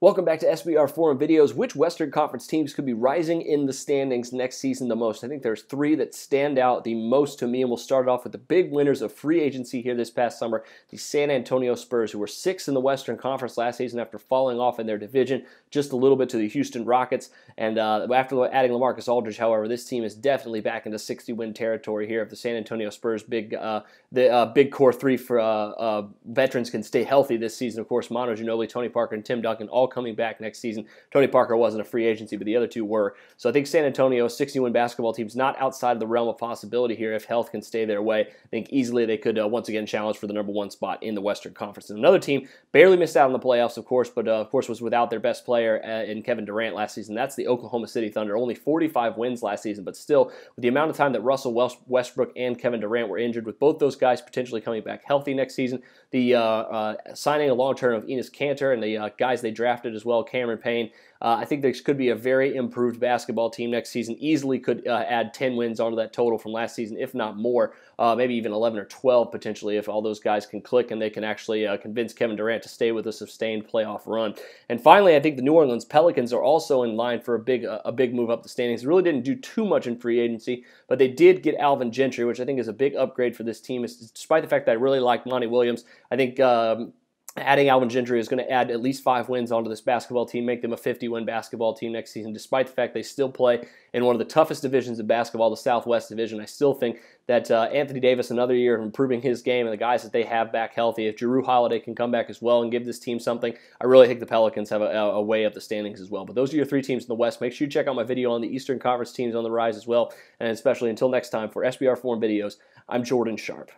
Welcome back to SBR Forum Videos. Which Western Conference teams could be rising in the standings next season the most? I think there's three that stand out the most to me, and we'll start off with the big winners of free agency here this past summer, the San Antonio Spurs, who were 6th in the Western Conference last season after falling off in their division just a little bit to the Houston Rockets. And after adding LaMarcus Aldridge, however, this team is definitely back into 60-win territory here if the San Antonio Spurs big core three for veterans can stay healthy this season. Of course, Manu Ginobili, Tony Parker, and Tim Duncan all coming back next season. Tony Parker wasn't a free agency, but the other two were. So I think San Antonio's 60-win basketball team's not outside the realm of possibility here if health can stay their way. I think easily they could once again challenge for the #1 spot in the Western Conference. And another team barely missed out on the playoffs, of course, but of course was without their best player in Kevin Durant last season. That's the Oklahoma City Thunder. Only 45 wins last season, but still, with the amount of time that Russell Westbrook and Kevin Durant were injured, with both those guys potentially coming back healthy next season, the signing a long-term of Enes Kanter and the guys they drafted as well, Cameron Payne, I think this could be a very improved basketball team next season. Easily could add 10 wins onto that total from last season, if not more. Maybe even 11 or 12 potentially if all those guys can click and they can actually convince Kevin Durant to stay with a sustained playoff run. And finally, I think the New Orleans Pelicans are also in line for a big move up the standings. They really didn't do too much in free agency, but they did get Alvin Gentry, which I think is a big upgrade for this team. Despite the fact that I really like Monty Williams, I think adding Alvin Gentry is going to add at least 5 wins onto this basketball team, make them a 50-win basketball team next season, despite the fact they still play in one of the toughest divisions of basketball, the Southwest Division. I still think that Anthony Davis, another year of improving his game, and the guys that they have back healthy, if Jrue Holiday can come back as well and give this team something, I really think the Pelicans have a way up the standings as well. But those are your 3 teams in the West. Make sure you check out my video on the Eastern Conference teams on the rise as well. And especially until next time, for SBR Forum Videos, I'm Jordan Sharp.